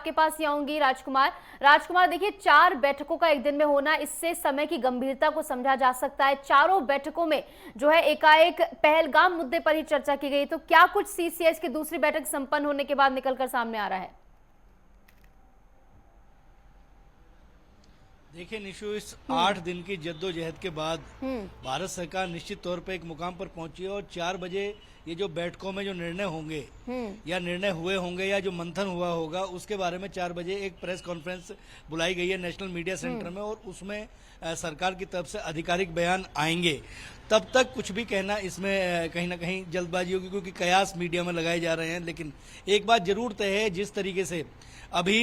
आपके पास ही आऊंगी राजकुमार। राजकुमार देखिए, 4 बैठकों का एक दिन में होना, इससे समय की गंभीरता को समझा जा सकता है। चारों बैठकों में जो है एकाएक पहलगाम मुद्दे पर ही चर्चा की गई, तो क्या कुछ सीसीएस की दूसरी बैठक संपन्न होने के बाद निकलकर सामने आ रहा है? देखिए निशु, इस 8 दिन की जद्दोजहद के बाद भारत सरकार निश्चित तौर पे एक मुकाम पर पहुंची है और 4 बजे ये जो बैठकों में जो निर्णय होंगे या निर्णय हुए होंगे या जो मंथन हुआ होगा उसके बारे में 4 बजे एक प्रेस कॉन्फ्रेंस बुलाई गई है नेशनल मीडिया सेंटर में और उसमें सरकार की तरफ से आधिकारिक बयान आएंगे। तब तक कुछ भी कहना इसमें कहीं ना कहीं जल्दबाजी होगी, क्योंकि कयास मीडिया में लगाए जा रहे हैं। लेकिन एक बात जरूर तय है, जिस तरीके से अभी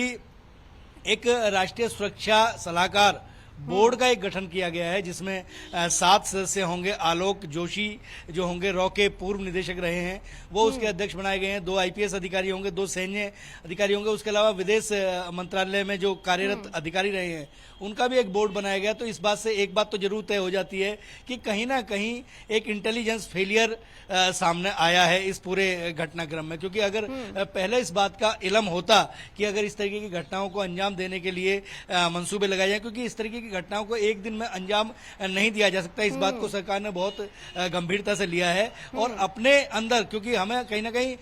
एक राष्ट्रीय सुरक्षा सलाहकार बोर्ड का एक गठन किया गया है, जिसमें 7 सदस्य होंगे। आलोक जोशी जो होंगे, रॉ के पूर्व निदेशक रहे हैं, वो उसके अध्यक्ष बनाए गए हैं। 2 आईपीएस अधिकारी होंगे, 2 सैन्य अधिकारी होंगे। उसके अलावा विदेश मंत्रालय में जो कार्यरत अधिकारी रहे हैं उनका भी एक बोर्ड बनाया गया। तो इस बात से एक बात तो जरूर तय हो जाती है कि कहीं ना कहीं एक इंटेलिजेंस फेलियर सामने आया है इस पूरे घटनाक्रम में। क्योंकि अगर पहले इस बात का इल्म होता कि अगर इस तरीके की घटनाओं को अंजाम देने के लिए मंसूबे लगाए जाए, क्योंकि इस तरीके की घटनाओं को एक दिन में अंजाम नहीं दिया जा सकता। इस बात को सरकार ने बहुत गंभीरता से लिया है और अपने अंदर, क्योंकि हमें कहीं ना कहीं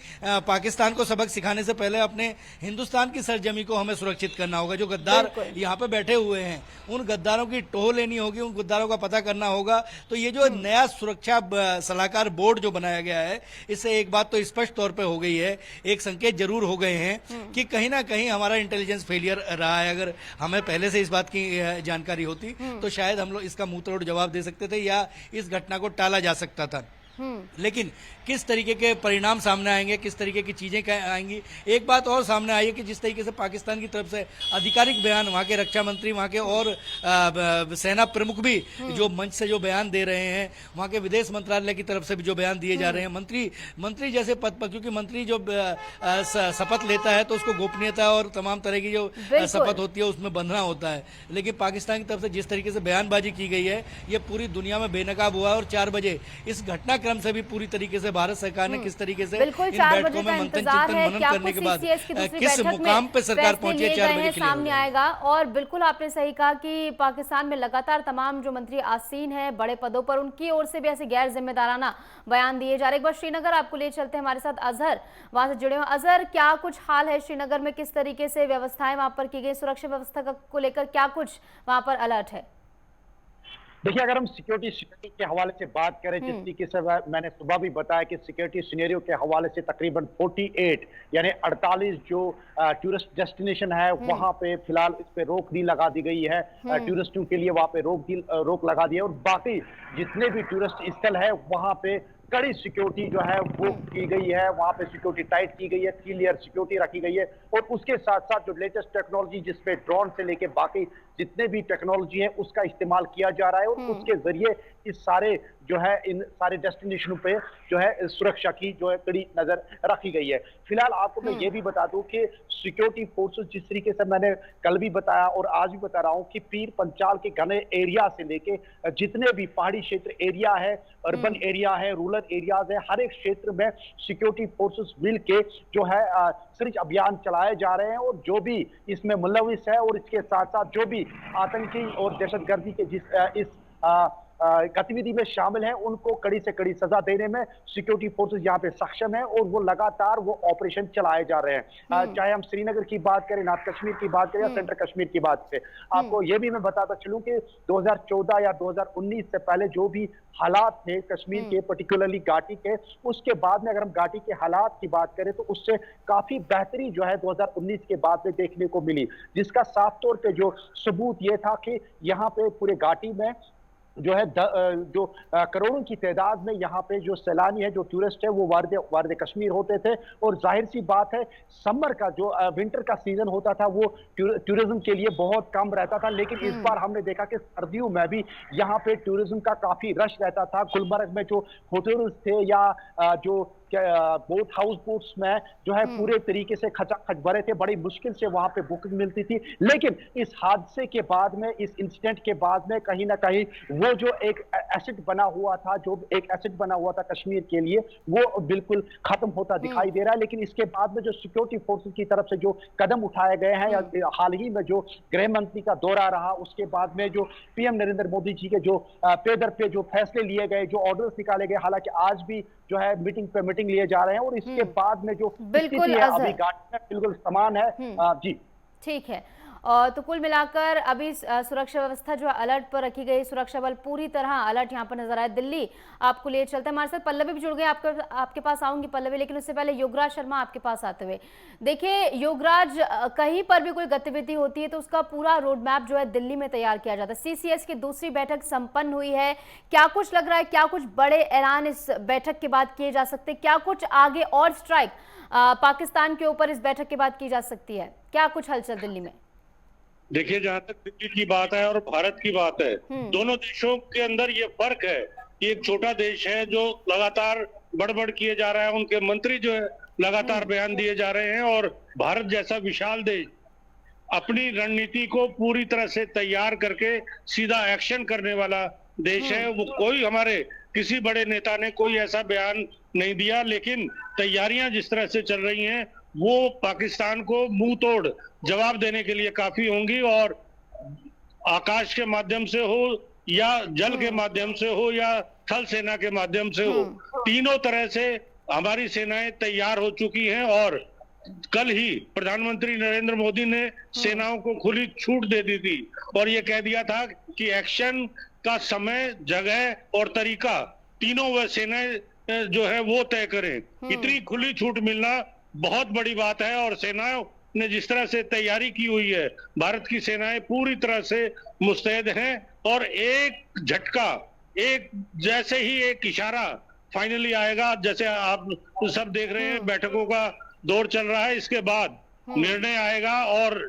पाकिस्तान को सबक सिखाने से पहले अपने हिंदुस्तान की सरजमी को हमें सुरक्षित करना होगा। जो गद्दार यहाँ पे बैठे हुए हैं उन गद्दारों की टोह लेनी होगी, उन गद्दारों का पता करना होगा। तो ये जो नया सुरक्षा सलाहकार बोर्ड जो बनाया गया है, इससे एक बात तो स्पष्ट तौर पे हो गई है, एक संकेत जरूर हो गए हैं कि कहीं ना कहीं हमारा इंटेलिजेंस फेलियर रहा है। अगर हमें पहले से इस बात की जानकारी होती तो शायद हम लोग इसका मुंह तोड़ जवाब दे सकते थे या इस घटना को टाला जा सकता था। लेकिन किस तरीके के परिणाम सामने आएंगे, किस तरीके की चीजें आएंगी। एक बात और सामने आई है कि जिस तरीके से पाकिस्तान की तरफ से आधिकारिक बयान, वहां के रक्षा मंत्री, वहां के और सेना प्रमुख भी जो मंच से जो बयान दे रहे हैं, वहां के विदेश मंत्रालय की तरफ से भी जो बयान दिए जा रहे हैं, मंत्री जैसे पद पर, क्योंकि मंत्री जो शपथ लेता है तो उसको गोपनीयता और तमाम तरह की जो शपथ होती है उसमें बंधना होता है। लेकिन पाकिस्तान की तरफ से जिस तरीके से बयानबाजी की गई है, ये पूरी दुनिया में बेनकाब हुआ है। और 4 बजे इस घटनाक्रम से भी पूरी तरीके से भारत सरकार ने किस तरीके से इन बैठकों में मंथन चिंतन मनन करने के बाद किस मुकाम पे सरकार पहुंची है 4 बजे सामने आएगा। और बिल्कुल आपने सही कहा कि पाकिस्तान में लगातार तमाम जो मंत्री आसीन है बड़े पदों पर, उनकी ओर से भी ऐसे गैर जिम्मेदाराना बयान दिए जा रहे। एक बार श्रीनगर आपको ले चलते हैं, हमारे साथ अजहर वहां से जुड़े हुए। अजहर, क्या कुछ हाल है श्रीनगर में? किस तरीके से व्यवस्थाएं वहां पर की गई, सुरक्षा व्यवस्था को लेकर क्या कुछ वहां पर अलर्ट है? देखिए, अगर हम सिक्योरिटी के हवाले से बात करें, जिस तरीके से मैंने सुबह भी बताया कि सिक्योरिटी सिनेरियो के हवाले से तकरीबन 48 यानी 48 जो टूरिस्ट डेस्टिनेशन है वहां पे फिलहाल इस पे रोक दी लगा दी गई है। टूरिस्टों के लिए वहां पे रोक लगा दी है और बाकी जितने भी टूरिस्ट स्थल है वहां पे कड़ी सिक्योरिटी जो है वो की गई है। वहां पे सिक्योरिटी टाइट की गई है, 3 लेयर सिक्योरिटी रखी गई है और उसके साथ साथ जो लेटेस्ट टेक्नोलॉजी, जिसपे ड्रोन से लेके बाकी जितने भी टेक्नोलॉजी है उसका इस्तेमाल किया जा रहा है और उसके जरिए इस सारे जो है इन सारे डेस्टिनेशनों पे जो है सुरक्षा की जो है कड़ी नजर रखी गई है। फिलहाल आपको मैं ये भी बता दूं कि सिक्योरिटी फोर्सेस, जिस तरीके से मैंने कल भी बताया और आज भी बता रहा हूं, कि पीर पंचाल के घने एरिया से लेके जितने भी पहाड़ी क्षेत्र एरिया है, अर्बन एरिया है, रूरल एरियाज है, हर एक क्षेत्र में सिक्योरिटी फोर्सेस मिल के जो है सर्च अभियान चलाए जा रहे हैं और जो भी इसमें मुलविस है और इसके साथ साथ जो भी आतंकी और दहशतगर्दी के इस गतिविधि में शामिल है उनको कड़ी से कड़ी सजा देने में सिक्योरिटी फोर्सेस यहाँ पे सक्षम है और वो लगातार वो ऑपरेशन चलाए जा रहे हैं। चाहे हम श्रीनगर की बात करें, नॉर्थ कश्मीर की बात करें या सेंट्रल कश्मीर की बात करें। आपको ये भी मैं बताता चलूं कि 2014 या 2019 से पहले जो भी हालात थे कश्मीर के, पर्टिकुलरली घाटी के, उसके बाद में अगर हम घाटी के हालात की बात करें तो उससे काफी बेहतरी जो है 2019 के बाद में देखने को मिली, जिसका साफ तौर पे जो सबूत ये था कि यहाँ पे पूरे घाटी में जो है करोड़ों की तादाद में यहाँ पे जो सैलानी है, जो टूरिस्ट है, वो वारद कश्मीर होते थे। और जाहिर सी बात है समर का जो विंटर का सीजन होता था वो टूरिज्म के लिए बहुत कम रहता था, लेकिन इस बार हमने देखा कि सर्दियों में भी यहाँ पे टूरिज्म का काफी रश रहता था। गुलमर्ग में जो होटल्स थे या जो बोट हाउस बोट्स में जो है पूरे तरीके से खचाखच भरे थे, बड़ी मुश्किल से वहां पे बुकिंग मिलती थी। लेकिन इस हादसे के बाद में, इस इंसिडेंट के बाद में कहीं ना कहीं वो जो एक एसिड बना हुआ था, जो एक एसिड बना हुआ था कश्मीर के लिए, वो बिल्कुल खत्म होता दिखाई दे रहा है। लेकिन इसके बाद में जो सिक्योरिटी फोर्सेस की तरफ से जो कदम उठाए गए हैं, या हाल ही में जो गृह मंत्री का दौरा रहा, उसके बाद में जो पीएम नरेंद्र मोदी जी के जो पे दर पे जो फैसले लिए गए, जो ऑर्डर्स निकाले गए, हालांकि आज भी जो है मीटिंग पे मीटिंग लिए जा रहे हैं, और इसके बाद में जो स्थिति बिल्कुल है अभी अजहर, घाटी में बिल्कुल समान है। जी ठीक है। तो कुल मिलाकर अभी सुरक्षा व्यवस्था जो है अलर्ट पर रखी गई, सुरक्षा बल पूरी तरह अलर्ट यहाँ पर नजर आए। दिल्ली आपको लिए चलते हैं, हमारे साथ पल्लवी भी जुड़ गए, आपके पास आऊंगी पल्लवी, लेकिन उससे पहले योगराज शर्मा आपके पास आते हुए। देखिए योगराज, कहीं पर भी कोई गतिविधि होती है तो उसका पूरा रोड मैप जो है दिल्ली में तैयार किया जाता है। सीसीएस की दूसरी बैठक संपन्न हुई है, क्या कुछ लग रहा है, क्या कुछ बड़े ऐलान इस बैठक के बाद किए जा सकते हैं, क्या कुछ आगे और स्ट्राइक पाकिस्तान के ऊपर इस बैठक के बाद की जा सकती है, क्या कुछ हलचल दिल्ली में? देखिए, जहां तक दिल्ली की बात है और भारत की बात है, दोनों देशों के अंदर ये फर्क है कि एक छोटा देश है जो लगातार बड़बड़ किए जा रहा है, उनके मंत्री जो है लगातार बयान दिए जा रहे हैं, और भारत जैसा विशाल देश अपनी रणनीति को पूरी तरह से तैयार करके सीधा एक्शन करने वाला देश है। वो कोई हमारे किसी बड़े नेता ने कोई ऐसा बयान नहीं दिया, लेकिन तैयारियां जिस तरह से चल रही हैं वो पाकिस्तान को मुंह तोड़ जवाब देने के लिए काफी होंगी, और आकाश के माध्यम से हो या जल के माध्यम से हो या थल सेना के माध्यम से हो, तीनों तरह से हमारी सेनाएं तैयार हो चुकी हैं। और कल ही प्रधानमंत्री नरेंद्र मोदी ने सेनाओं को खुली छूट दे दी थी और ये कह दिया था कि एक्शन का समय, जगह और तरीका तीनों वह सेनाएं जो है वो तय करें। इतनी खुली छूट मिलना बहुत बड़ी बात है, और सेनाओं ने जिस तरह से तैयारी की हुई है, भारत की सेनाएं पूरी तरह से मुस्तैद हैं, और एक झटका, एक जैसे ही एक इशारा फाइनली आएगा, जैसे आप सब देख रहे हैं बैठकों का दौर चल रहा है, इसके बाद निर्णय आएगा और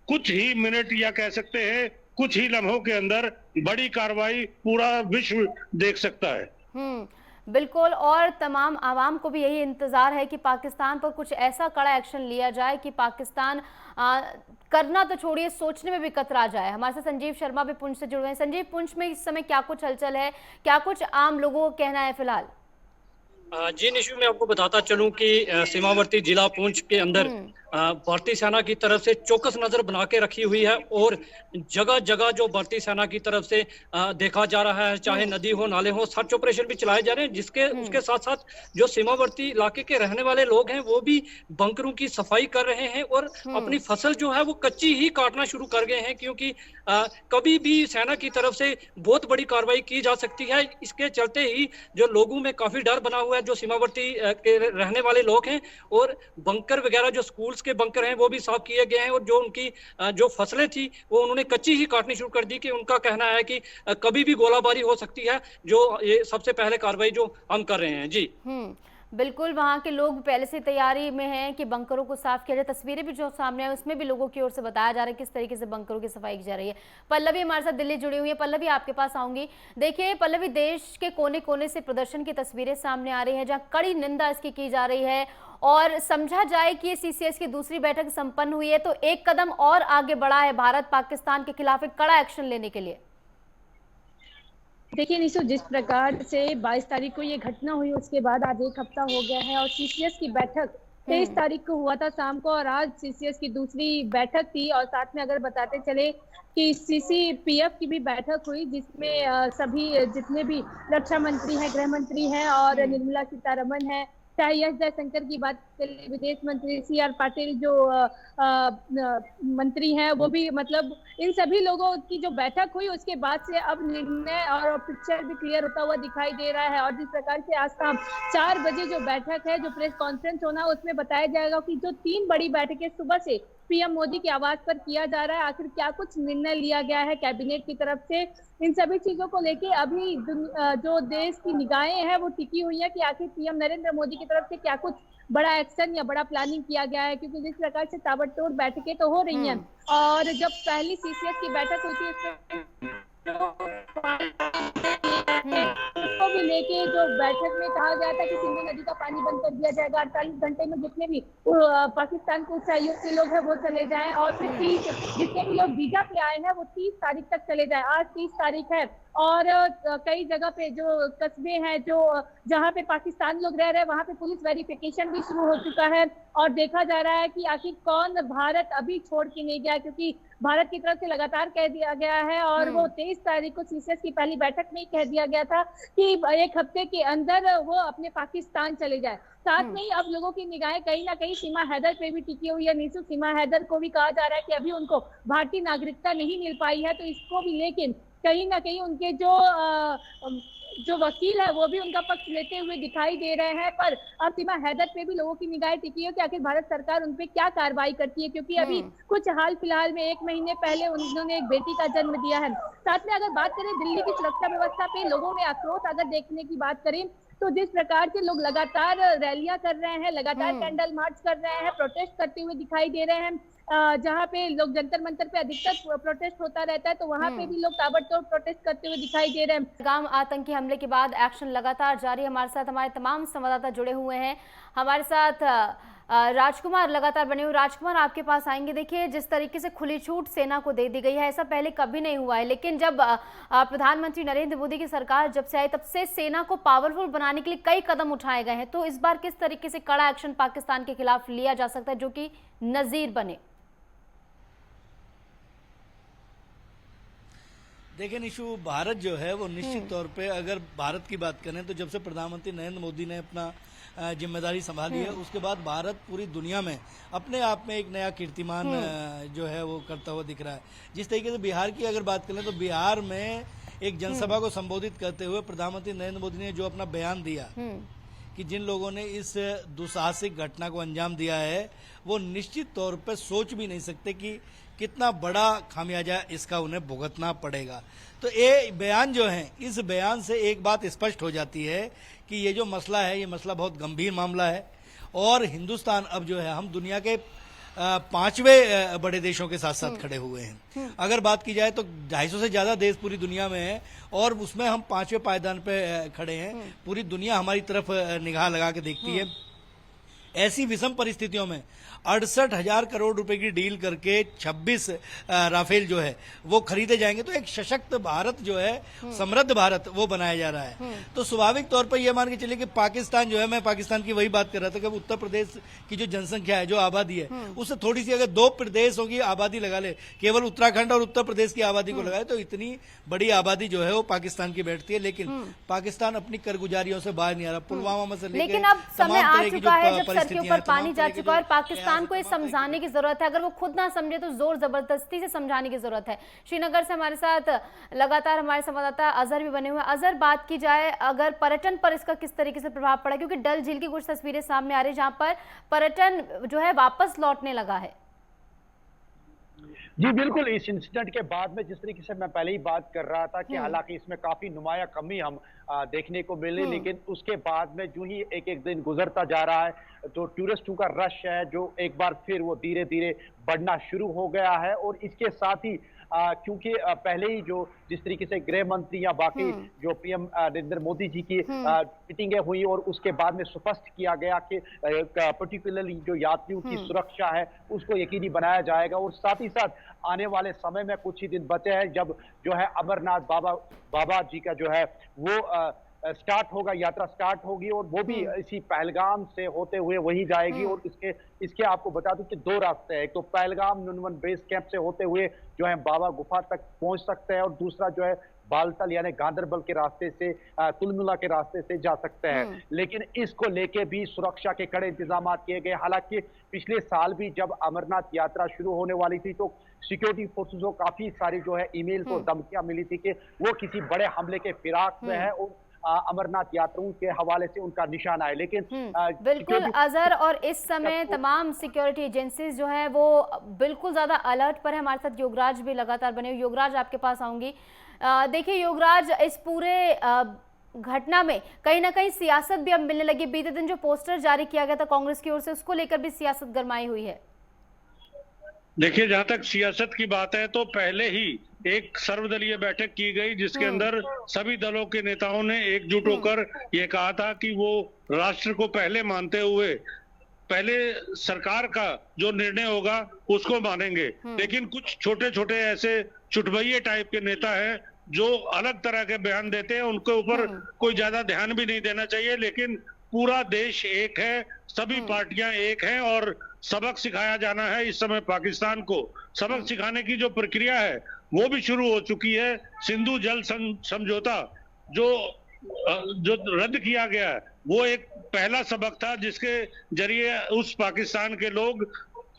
कुछ ही मिनट या कह सकते हैं कुछ ही लम्हों के अंदर बड़ी कार्रवाई पूरा विश्व देख सकता है। बिल्कुल, और तमाम आवाम को भी यही इंतजार है कि पाकिस्तान पर कुछ ऐसा कड़ा एक्शन लिया जाए कि पाकिस्तान करना तो छोड़िए, सोचने में भी कतरा जाए। हमारे साथ संजीव शर्मा भी पुंछ से जुड़े हैं। संजीव, पुंछ में इस समय क्या कुछ हलचल है, क्या कुछ आम लोगों को कहना है फिलहाल? जी निशु, मैं आपको बताता चलूं कि सीमावर्ती जिला पुंछ के अंदर भारतीय सेना की तरफ से चौकस नजर बना के रखी हुई है, और जगह जगह जो भारतीय सेना की तरफ से देखा जा रहा है, चाहे नदी हो, नाले हो, सर्च ऑपरेशन भी चलाए जा रहे हैं, जिसके उसके साथ साथ जो सीमावर्ती इलाके के रहने वाले लोग हैं वो भी बंकरों की सफाई कर रहे हैं और अपनी फसल जो है वो कच्ची ही काटना शुरू कर गए हैं, क्योंकि कभी भी सेना की तरफ से बहुत बड़ी कार्रवाई की जा सकती है। इसके चलते ही जो लोगों में काफी डर बना हुआ है, जो सीमावर्ती के रहने वाले लोग हैं, और बंकर वगैरह जो स्कूल्स के बंकर हैं वो भी साफ किए गए हैं, और जो उनकी जो फसलें थी वो उन्होंने कच्ची ही काटनी शुरू कर दी, कि उनका कहना है कि कभी भी गोलाबारी हो सकती है, जो ये सबसे पहले कार्रवाई जो हम कर रहे हैं। जी बिल्कुल, वहाँ के लोग पहले से तैयारी में हैं कि बंकरों को साफ किया जाए। तस्वीरें भी जो सामने है उसमें भी लोगों की ओर से बताया जा रहा है किस तरीके से बंकरों की सफाई की जा रही है। पल्लवी हमारे साथ दिल्ली जुड़ी हुई है। पल्लवी, आपके पास आऊंगी। देखिए पल्लवी, देश के कोने कोने से प्रदर्शन की तस्वीरें सामने आ रही है, जहाँ कड़ी निंदा इसकी की जा रही है, और समझा जाए कि ये सीसीएस की दूसरी बैठक संपन्न हुई है तो एक कदम और आगे बढ़ा है भारत पाकिस्तान के खिलाफ एक कड़ा एक्शन लेने के लिए। देखिए निशु, जिस प्रकार से 22 तारीख को ये घटना हुई उसके बाद आज एक हफ्ता हो गया है, और सीसीएस की बैठक 23 तारीख को हुआ था शाम को, और आज सीसीएस की दूसरी बैठक थी। और साथ में अगर बताते चले कि सीसीपीएफ की भी बैठक हुई, जिसमें सभी जितने भी रक्षा मंत्री हैं, गृह मंत्री हैं, और निर्मला सीतारमण है, चाहे एस जयशंकर की बात करें, विदेश मंत्री सीआर पाटिल जो मंत्री हैं, वो भी, मतलब इन सभी लोगों की जो बैठक हुई उसके बाद से अब निर्णय और पिक्चर भी क्लियर होता हुआ दिखाई दे रहा है। और जिस प्रकार से आज शाम 4 बजे जो बैठक है, जो प्रेस कॉन्फ्रेंस होना, उसमें बताया जाएगा कि जो 3 बड़ी बैठकें सुबह से पीएम मोदी की आवाज पर किया जा रहा है, आखिर क्या कुछ निर्णय लिया गया है कैबिनेट की तरफ से, इन सभी चीजों को लेके अभी जो देश की निगाहें हैं वो टिकी हुई है कि आखिर पीएम नरेंद्र मोदी की तरफ से क्या कुछ बड़ा एक्शन या बड़ा प्लानिंग किया गया है। क्योंकि जिस प्रकार से ताबड़तोड़ बैठकें तो हो रही हैं, और जब पहली सीसीएस की बैठक हुई थी उसको भी लेके जो बैठक में कहा गया था कि सिंधु नदी का पानी बंद कर दिया जाएगा, 48 घंटे में जितने भी पाकिस्तान को उच्चायोग के लोग हैं वो चले जाएं, और फिर 30 जितने भी लोग वीजा पे आए हैं वो 30 तारीख तक चले जाएं। आज 30 तारीख है और कई जगह पे जो कस्बे हैं जो जहाँ पे पाकिस्तान लोग रह रहे हैं वहाँ पे पुलिस वेरिफिकेशन भी शुरू हो चुका है, और देखा जा रहा है कि आखिर कौन भारत अभी छोड़ के नहीं गया, क्योंकि भारत की तरफ से लगातार कह दिया गया है और वो 23 तारीख को सीसीएस की पहली बैठक में ही कह दिया गया था कि एक हफ्ते के अंदर वो अपने पाकिस्तान चले जाए। साथ में ही अब लोगों की निगाहें कहीं ना कहीं सीमा हैदर पे भी टिकी हुई है। निशु, सीमा हैदर को भी कहा जा रहा है कि अभी उनको भारतीय नागरिकता नहीं मिल पाई है, तो इसको भी लेकिन कहीं ना कहीं उनके जो वकील है वो भी उनका पक्ष लेते हुए दिखाई दे रहे हैं। पर अब सीमा हैदर पे भी लोगों की निगाहें टिकी है कि आखिर भारत सरकार उन पे क्या कार्रवाई करती है, क्योंकि अभी कुछ हाल फिलहाल में 1 महीने पहले उन्होंने एक बेटी का जन्म दिया है। साथ में अगर बात करें दिल्ली की सुरक्षा व्यवस्था पे लोगों में आक्रोश अगर देखने की बात करें तो जिस प्रकार से लोग लगातार रैलियां कर रहे हैं, लगातार कैंडल मार्च कर रहे हैं, प्रोटेस्ट करते हुए दिखाई दे रहे हैं, जहाँ पे लोग जंतर मंतर पे अधिकतर प्रोटेस्ट होता रहता है तो वहाँ पे भी लोग ताबड़तोड़ प्रोटेस्ट करते हुए दिखाई दे रहे हैं। पहलगाम आतंकी हमले के बाद एक्शन लगातार जारी। हमारे साथ हमारे तमाम संवाददाता जुड़े हुए हैं। हमारे साथ राजकुमार लगातार बने हुए। राजकुमार, आपके पास आएंगे। देखिए, जिस तरीके से खुली छूट सेना को दे दी गई है ऐसा पहले कभी नहीं हुआ है, लेकिन जब प्रधानमंत्री नरेंद्र मोदी की सरकार जब से आई तब से सेना को पावरफुल बनाने के लिए कई कदम उठाए गए हैं। तो इस बार किस तरीके से कड़ा एक्शन पाकिस्तान के खिलाफ लिया जा सकता है जो कि नजीर बने? देखिए निशु, भारत जो है वो निश्चित तौर पे अगर भारत की बात करें तो जब से प्रधानमंत्री नरेंद्र मोदी ने अपना जिम्मेदारी संभाली है उसके बाद भारत पूरी दुनिया में अपने आप में एक नया कीर्तिमान जो है वो करता हुआ दिख रहा है। जिस तरीके से बिहार की अगर बात करें तो बिहार में एक जनसभा को संबोधित करते हुए प्रधानमंत्री नरेंद्र मोदी ने जो अपना बयान दिया कि जिन लोगों ने इस दुसाहसिक घटना को अंजाम दिया है वो निश्चित तौर पर सोच भी नहीं सकते कि कितना बड़ा खामियाजा इसका उन्हें भुगतना पड़ेगा। तो ये बयान जो है, इस बयान से एक बात स्पष्ट हो जाती है कि ये जो मसला है ये मसला बहुत गंभीर मामला है और हिंदुस्तान अब जो है हम दुनिया के 5वें बड़े देशों के साथ साथ खड़े हुए हैं। अगर बात की जाए तो 250 से ज्यादा देश पूरी दुनिया में है और उसमें हम 5वें पायदान पे खड़े हैं। पूरी दुनिया हमारी तरफ निगाह लगा के देखती है। ऐसी विषम परिस्थितियों में 68,000 करोड़ रुपए की डील करके 26 राफेल जो है वो खरीदे जाएंगे तो एक सशक्त भारत जो है, समृद्ध भारत वो बनाया जा रहा है। तो स्वाभाविक तौर पर यह मान के चलिए कि पाकिस्तान जो है, मैं पाकिस्तान की वही बात कर रहा था कि उत्तर प्रदेश की जो जनसंख्या है, जो आबादी है, उससे थोड़ी सी अगर 2 प्रदेशों की आबादी लगा ले, केवल उत्तराखंड और उत्तर प्रदेश की आबादी को लगाए तो इतनी बड़ी आबादी जो है वो पाकिस्तान की बैठती है। लेकिन पाकिस्तान अपनी करगुजारियों से बाहर नहीं आ रहा। पुलवामा में से लेकिन अब समय आ चुका है जब सर के ऊपर पानी जा चुका है और पाकिस्तान को ये समझाने की जरूरत है। अगर वो खुद ना समझे तो जोर जबरदस्ती से समझाने की जरूरत है। श्रीनगर से हमारे साथ लगातार हमारे संवाददाता अजहर भी बने हुए हैं। अजहर, बात की जाए अगर पर्यटन पर इसका किस तरीके से प्रभाव पड़ा, क्योंकि डल झील की कुछ तस्वीरें सामने आ रही है जहां पर पर्यटन जो है वापस लौटने लगा है। जी बिल्कुल, इस इंसिडेंट के बाद में जिस तरीके से मैं पहले ही बात कर रहा था कि हालांकि इसमें काफी नुमाया कमी हम देखने को मिली, लेकिन उसके बाद में जो ही एक एक दिन गुजरता जा रहा है तो टूरिस्टों का रश है जो एक बार फिर वो धीरे धीरे बढ़ना शुरू हो गया है। और इसके साथ ही क्योंकि पहले ही जो जिस तरीके से गृह मंत्री या बाकी जो पीएम नरेंद्र मोदी जी की मीटिंगें हुई और उसके बाद में स्पष्ट किया गया कि पर्टिकुलरली जो यात्रियों की सुरक्षा है उसको यकीनी बनाया जाएगा। और साथ ही साथ आने वाले समय में कुछ ही दिन बचे हैं जब जो है अमरनाथ बाबा जी का जो है वो स्टार्ट होगा, यात्रा स्टार्ट होगी और वो भी इसी पहलगाम से होते हुए वही जाएगी। और इसके आपको बता दूं कि 2 रास्ते हैं, एक तो पहलगाम नुनवन बेस कैंप से होते हुए जो है बाबा गुफा तक पहुंच सकते हैं और दूसरा जो है बालतल यानी गांधरबल के रास्ते से तुलमुला के रास्ते से जा सकते हैं। लेकिन इसको लेके भी सुरक्षा के कड़े इंतजाम किए गए। हालांकि पिछले साल भी जब अमरनाथ यात्रा शुरू होने वाली थी तो सिक्योरिटी फोर्सेस को काफी सारी जो है ईमेल और धमकियां मिली थी कि वो किसी बड़े हमले के फिराक में है और अमरनाथ यात्रियों के हवाले से उनका निशाना है। लेकिन बिल्कुल अजहर, और इस समय तमाम सिक्योरिटी एजेंसीज जो है वो बिल्कुल ज्यादा अलर्ट पर है। हमारे साथ योगराज भी लगातार बने हुए। योगराज, आपके पास आऊंगी। देखिए योगराज, इस पूरे घटना में कहीं ना कहीं सियासत भी अब मिलने लगी। बीते दिन जो पोस्टर जारी किया गया था कांग्रेस की ओर से, उसको लेकर भी सियासत गरमाई हुई है। देखिए, जहां तक सियासत की बात है तो पहले ही एक सर्वदलीय बैठक की गई जिसके अंदर सभी दलों के नेताओं ने एकजुट होकर ये कहा था कि वो राष्ट्र को पहले मानते हुए पहले सरकार का जो निर्णय होगा उसको मानेंगे। लेकिन कुछ छोटे छोटे ऐसे चुटभइये टाइप के नेता हैं जो अलग तरह के बयान देते हैं, उनके ऊपर कोई ज्यादा ध्यान भी नहीं देना चाहिए। लेकिन पूरा देश एक है, सभी पार्टियां एक हैं और सबक सिखाया जाना है। इस समय पाकिस्तान को सबक सिखाने की जो प्रक्रिया है वो भी शुरू हो चुकी है। सिंधु जल समझौता जो रद्द किया गया है वो एक पहला सबक था जिसके जरिए उस पाकिस्तान के लोग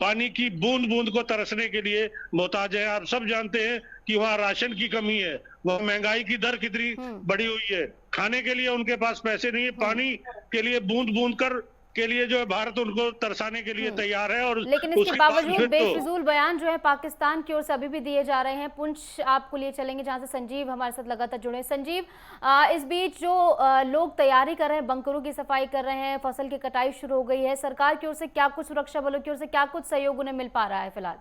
पानी की बूंद बूंद को तरसने के लिए मोहताज है। आप सब जानते हैं कि वहाँ राशन की कमी है, वहाँ महंगाई की दर कितनी बढ़ी हुई है, खाने के लिए उनके पास पैसे नहीं है, पानी के लिए बूंद बूंद कर के लिए जो है भारत उनको तरसाने के लिए तैयार है। और लेकिन इसके बावजूद बेफिजूल बयान जो है पाकिस्तान की ओर से अभी भी दिए जा रहे हैं। पुंछ आपको लिए चलेंगे जहां से संजीव हमारे साथ लगातार जुड़े। संजीव, इस बीच जो लोग तैयारी कर रहे हैं, बंकरों की सफाई कर रहे हैं, फसल की कटाई शुरू हो गई है, सरकार की ओर से क्या कुछ, सुरक्षा बलों की ओर से क्या कुछ सहयोग उन्हें मिल पा रहा है फिलहाल?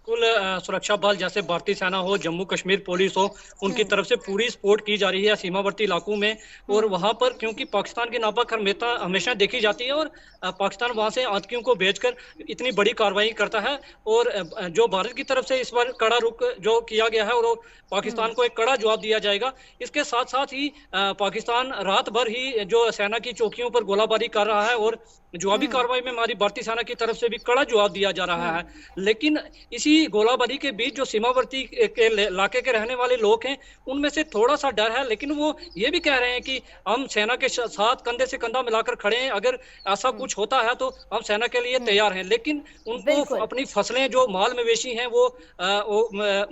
कुल सुरक्षा बल जैसे भारतीय सेना हो, जम्मू कश्मीर पुलिस हो, उनकी तरफ से पूरी सपोर्ट की जा रही है सीमावर्ती इलाकों में। और वहां पर क्योंकि पाकिस्तान की नापाक हमेशा देखी जाती है और पाकिस्तान वहां से आतंकियों को भेजकर इतनी बड़ी कार्रवाई करता है। और जो भारत की तरफ से इस बार कड़ा रुख जो किया गया है और पाकिस्तान को एक कड़ा जवाब दिया जाएगा। इसके साथ साथ ही पाकिस्तान रात भर ही जो सेना की चौकियों पर गोलाबारी कर रहा है और जवाबी कार्रवाई में हमारी भारतीय सेना की तरफ से भी कड़ा जवाब दिया जा रहा है। लेकिन इसी गोलाबारी के बीच जो सीमावर्ती के इलाके के रहने वाले लोग हैं उनमें से थोड़ा सा डर है, लेकिन वो ये भी कह रहे हैं कि हम सेना के साथ कंधे से कंधा मिलाकर खड़े हैं, अगर ऐसा कुछ होता है तो हम सेना के लिए तैयार हैं। लेकिन उनको अपनी फसलें जो माल मवेशी हैं वो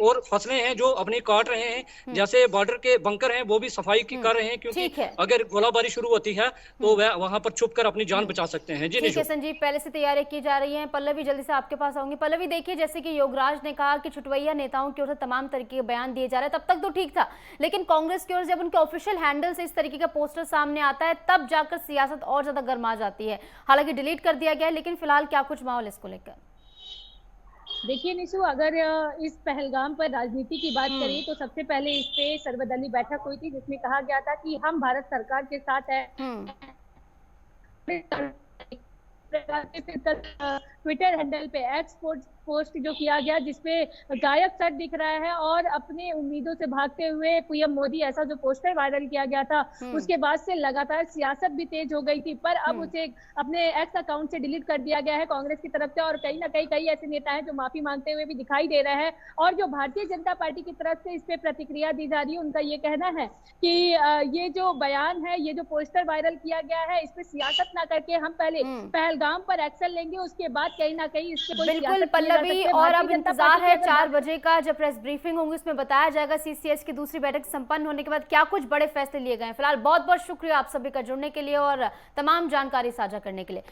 और फसलें हैं जो अपनी काट रहे हैं, जैसे बॉर्डर के बंकर हैं वो भी सफाई की कर रहे हैं, क्योंकि अगर गोलाबारी शुरू होती है तो वह वहां पर छुप कर अपनी जान बचा सकते हैं। जी ठीक है संजीव, पहले से तैयारी की जा रही है। पल्लवी, जल्दी से आपके पास आऊंगी। पल्लवी, देखिए जैसे कि योगराज ने कहा कि छुटवैया नेताओं की ओर से तमाम तरीके के बयान दिए जा रहे हैं, तब तक तो ठीक था, लेकिन कांग्रेस की ओर से जब उनके ऑफिशियल हैंडल से इस तरीके का पोस्टर सामने आता है तब जाकर सियासत और ज्यादा गर्मा जाती है। हालांकि डिलीट कर दिया गया है, लेकिन फिलहाल क्या कुछ माहौल इसको लेकर? देखिए निशु, अगर इस पहलगाम पर राजनीति की बात करें तो सबसे पहले इस पे सर्वदलीय बैठक हुई थी जिसमें कहा गया था कि हम भारत सरकार के साथ है। ट्विटर हैंडल पे एक्स पोस्ट जो किया गया जिसपे गायक सर दिख रहा है और अपने उम्मीदों से भागते हुए पीएम मोदी, ऐसा जो पोस्टर वायरल किया गया था उसके बाद से लगातार सियासत भी तेज हो गई थी। पर अब उसे अपने एक्स अकाउंट से डिलीट कर दिया गया है कांग्रेस की तरफ से। और कहीं ना कहीं ऐसे नेता हैं जो माफी मांगते हुए भी दिखाई दे रहे हैं। और जो भारतीय जनता पार्टी की तरफ से इस पे प्रतिक्रिया दी जा रही है, उनका ये कहना है कि ये जो बयान है, ये जो पोस्टर वायरल किया गया है, इस पे सियासत ना करके हम पहले पहलगाम पर एक्शन लेंगे, उसके बाद कहीं ना कहीं इस पे बिल्कुल पल्लवी, और अब इंतजार है 4 बजे का जब प्रेस ब्रीफिंग होगी, उसमें बताया जाएगा सीसीएस की दूसरी बैठक संपन्न होने के बाद क्या कुछ बड़े फैसले लिए गए हैं। फिलहाल बहुत बहुत शुक्रिया आप सभी का जुड़ने के लिए और तमाम जानकारी साझा करने के लिए।